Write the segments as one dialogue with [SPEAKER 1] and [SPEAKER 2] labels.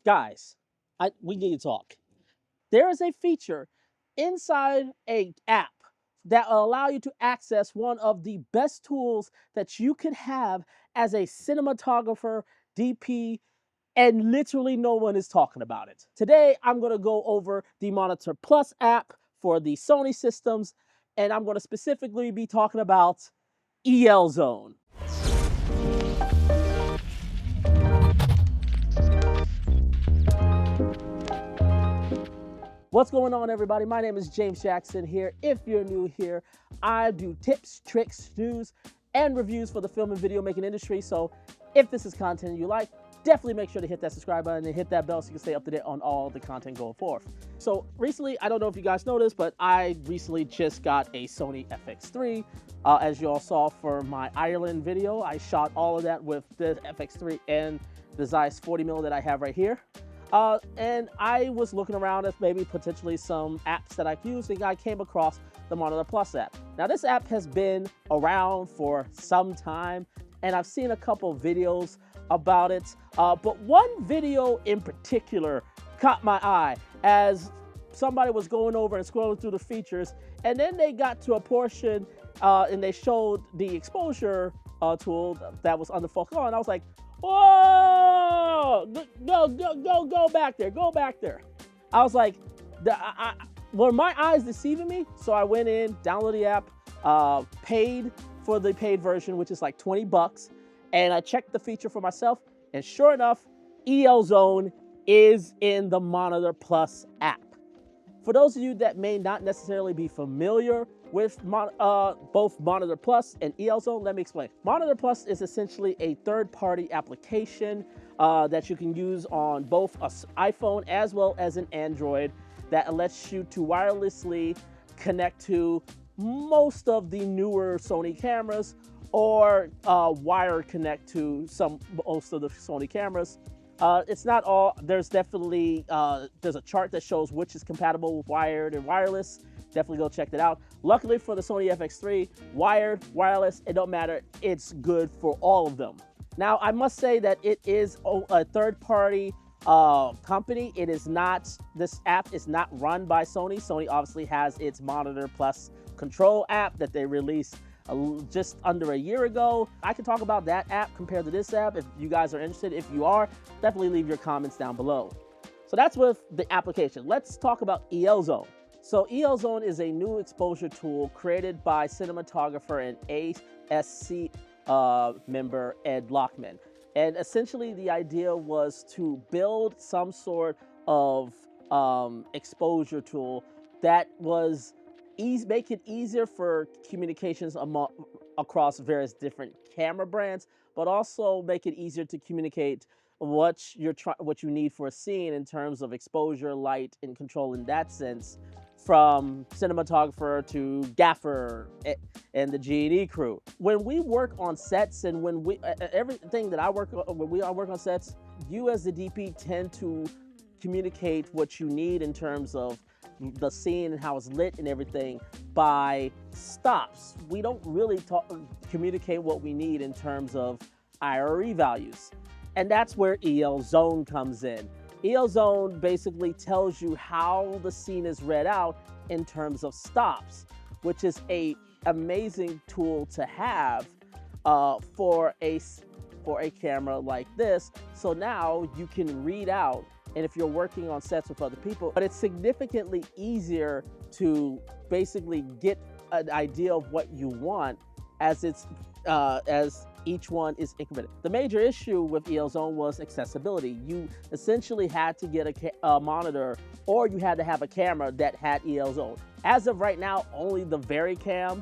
[SPEAKER 1] Guys, we need to talk. There is a feature inside a app that will allow you to access one of the best tools that you could have as a cinematographer, DP, and literally no one is talking about it. Today, I'm going to go over the Monitor Plus app for the Sony systems, and I'm going to specifically be talking about EL Zone. What's going on, everybody? My name is James Jackson here. If you're new here, I do tips, tricks, news, and reviews for the film and video making industry. So if this is content you like, definitely make sure to hit that subscribe button and hit that bell so you can stay up to date on all the content going forth. So recently, I don't know if you guys noticed, but I recently just got a Sony FX3. As you all saw for my Ireland video, I shot all of that with the FX3 and the Zeiss 40mm that I have right here. And I was looking around at maybe potentially some apps that I could use, and I came across the Monitor Plus app. Now, this app has been around for some time, and I've seen a couple videos about it. But one video in particular caught my eye as somebody was going over and scrolling through the features, and then they got to a portion and they showed the exposure tool that was under focus on. I was like, whoa, go back there, go back there. I was like, were my eyes deceiving me? So I went in, downloaded the app, paid for the paid version, which is like $20, and I checked the feature for myself, and sure enough, EL Zone is in the Monitor Plus app. For those of you that may not necessarily be familiar with both Monitor Plus and EL Zone, let me explain. Monitor Plus is essentially a third-party application that you can use on both an iPhone as well as an Android that lets you to wirelessly connect to most of the newer Sony cameras or wired connect to most of the Sony cameras. It's not all. There's definitely there's a chart that shows which is compatible with wired and wireless. Definitely go check that out. Luckily for the Sony FX3, wired, wireless, it don't matter. It's good for all of them. Now, I must say that it is a third-party company. It is not. This app is not run by Sony. Sony obviously has its Monitor Plus Control app that they released just under a year ago. I can talk about that app compared to this app if you guys are interested. If you are, definitely leave your comments down below. So that's with the application. Let's talk about EL Zone. So EL Zone is a new exposure tool created by cinematographer and ASC member Ed Lockman. And essentially the idea was to build some sort of exposure tool that was make it easier for communications across various different camera brands, but also make it easier to communicate what you need for a scene in terms of exposure, light, and control in that sense, from cinematographer to gaffer and the G&E crew. When we work on sets and when everything that I work on, when I work on sets, you as the DP tend to communicate what you need in terms of the scene and how it's lit and everything by stops. We don't really communicate what we need in terms of IRE values. And that's where EL Zone comes in. EL Zone basically tells you how the scene is read out in terms of stops, which is an amazing tool to have for a camera like this. So now you can read out, and if you're working on sets with other people, but it's significantly easier to basically get an idea of what you want as each one is incremented. The major issue with EL Zone was accessibility. You essentially had to get a monitor, or you had to have a camera that had EL Zone. As of right now, only the VariCam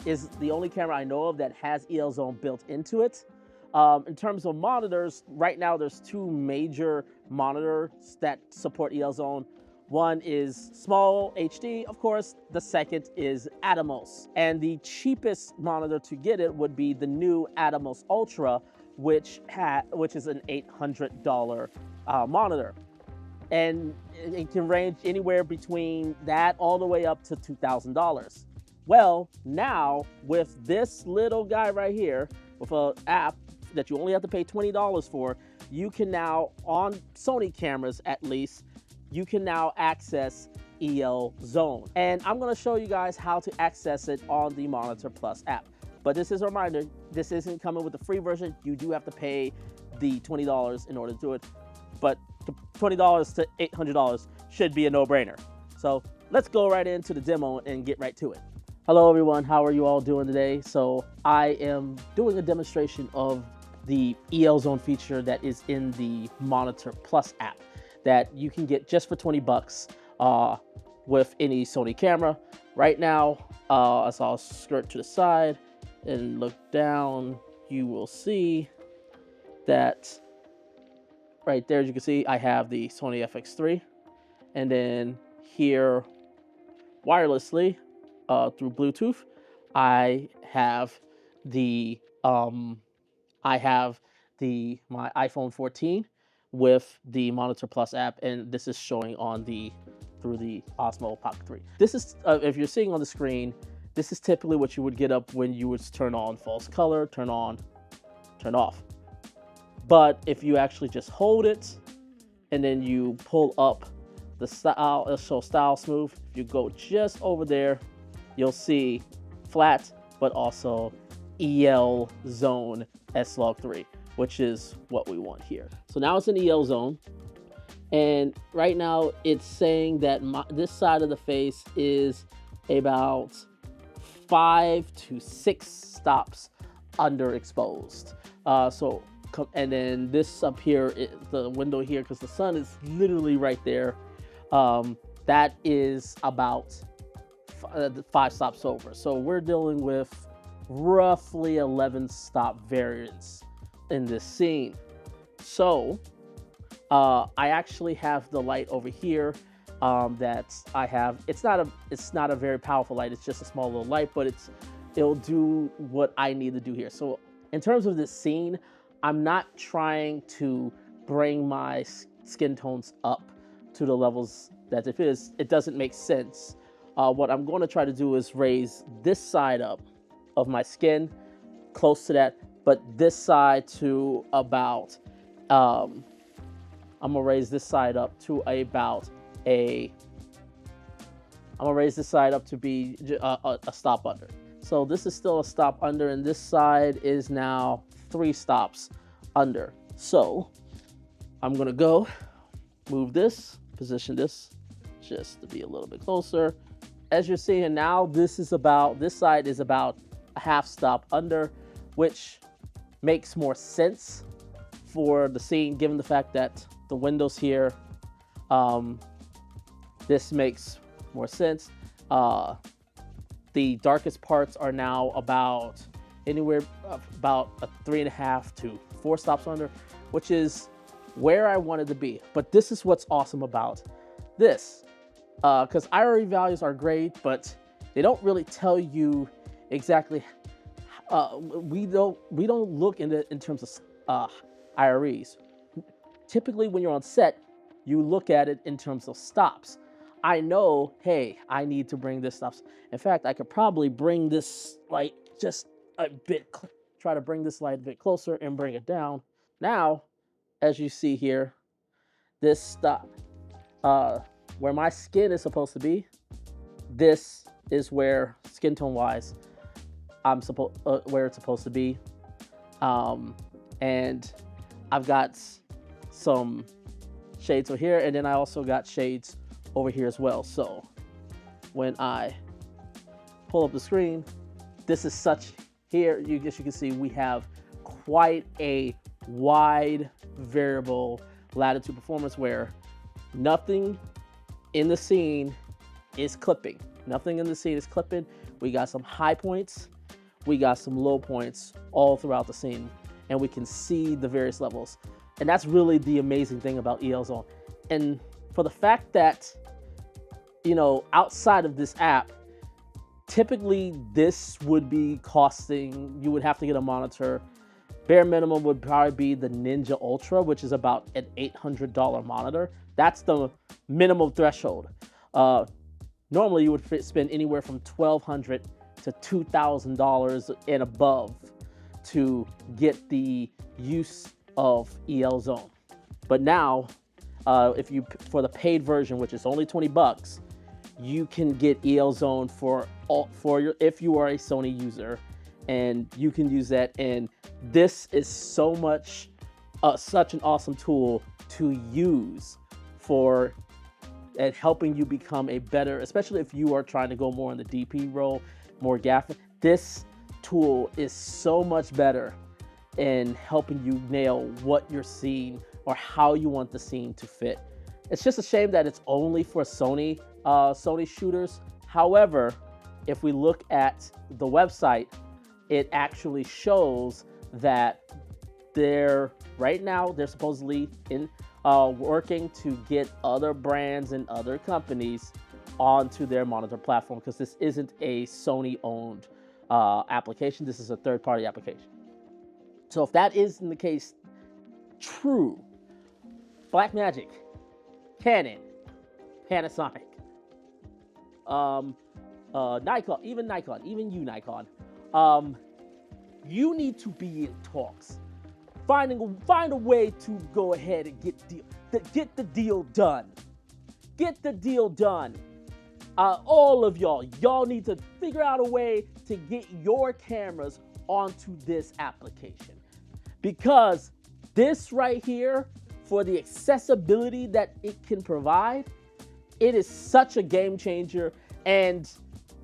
[SPEAKER 1] is the only camera I know of that has EL Zone built into it. In terms of monitors, right now there's two major monitors that support EL Zone. One is small HD, of course. The second is Atomos. And the cheapest monitor to get it would be the new Atomos Ultra, which is an $800 monitor. And it can range anywhere between that all the way up to $2,000. Well, now with this little guy right here, with an app that you only have to pay $20 for, you can now, on Sony cameras at least, you can now access EL Zone. And I'm gonna show you guys how to access it on the Monitor Plus app. But this is a reminder, this isn't coming with the free version. You do have to pay the $20 in order to do it. But the $20 to $800 should be a no-brainer. So let's go right into the demo and get right to it. Hello everyone, how are you all doing today? So I am doing a demonstration of the EL Zone feature that is in the Monitor Plus app that you can get just for 20 bucks with any Sony camera. Right now, as I'll skirt to the side and look down, you will see that right there, as you can see, I have the Sony FX3, and then here wirelessly through Bluetooth, I have my iPhone 14 with the Monitor Plus app, and this is showing on through the Osmo Pocket 3. This is if you're seeing on the screen, this is typically what you would get up when you would turn on false color, turn on, turn off. But if you actually just hold it and then you pull up the style, it'll show style smooth. If you go just over there, you'll see flat, but also EL Zone S-Log3, which is what we want here. So now it's in EL Zone. And right now it's saying that this side of the face is about 5 to 6 stops underexposed. And then this up here, the window here, because the sun is literally right there, that is about 5 stops over. So we're dealing with roughly 11 stop variance in this scene. So I actually have the light over here that I have. It's not a very powerful light. It's just a small little light, but it'll do what I need to do here. So in terms of this scene, I'm not trying to bring my skin tones up to the levels that it doesn't make sense. What I'm going to try to do is raise this side up of my skin close to that, but this side to about, I'm gonna raise this side up to about I'm gonna raise this side up to be a stop under. So this is still a stop under, and this side is now 3 stops under. So I'm gonna go move this, position this just to be a little bit closer. As you're seeing now, this side is about a half stop under, which makes more sense for the scene given the fact that the windows here, this makes more sense. The darkest parts are now about anywhere about a 3.5 to 4 stops under, which is where I wanted to be. But this is what's awesome about this, because IRE values are great, but they don't really tell you exactly. We don't look in terms of IREs. Typically, when you're on set, you look at it in terms of stops. I know, hey, I need to bring this stops. In fact, I could probably bring this light just a bit, try to bring this light a bit closer and bring it down. Now, as you see here, this stop, where my skin is supposed to be, this is where skin tone wise, where it's supposed to be. And I've got some shades over here, and then I also got shades over here as well. So when I pull up the screen, this is such here, you can see we have quite a wide variable latitude performance where nothing in the scene is clipping. Nothing in the scene is clipping. We got some high points, we got some low points all throughout the scene, and we can see the various levels. And that's really the amazing thing about EL Zone. And for the fact that, you know, outside of this app, typically this would be costing, you would have to get a monitor. Bare minimum would probably be the Ninja Ultra, which is about an $800 monitor. That's the minimum threshold. Normally you would spend anywhere from $1,200 to $2,000 and above to get the use of EL Zone. But now, if you for the paid version, which is only $20, you can get EL Zone if you are a Sony user, and you can use that. And this is such an awesome tool to use for and helping you become a better, especially if you are trying to go more in the DP role, more gaffing. This tool is so much better in helping you nail what you're seeing or how you want the scene to fit. It's just a shame that it's only for Sony shooters. However, if we look at the website, it actually shows that right now they're supposedly working to get other brands and other companies onto their monitor platform, because this isn't a Sony-owned application. This is a third-party application. So if that isn't the case, true, Blackmagic, Canon, Panasonic, Nikon, even you, Nikon, you need to be in talks. Find a way to go ahead and get the deal done. Get the deal done. All of y'all need to figure out a way to get your cameras onto this application, because this right here, for the accessibility that it can provide, it is such a game changer, and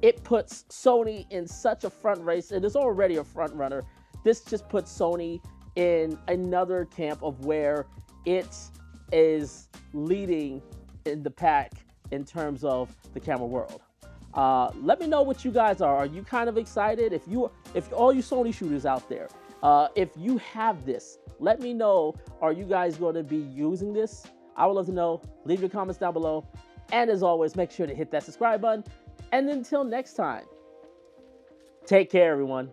[SPEAKER 1] it puts Sony in such a front race. It is already a front runner. This just puts Sony in another camp of where it is leading in the pack in terms of the camera world. Let me know what you guys are. Are you kind of excited? If all you Sony shooters out there, if you have this, let me know. Are you guys going to be using this? I would love to know. Leave your comments down below. And as always, make sure to hit that subscribe button. And until next time, take care, everyone.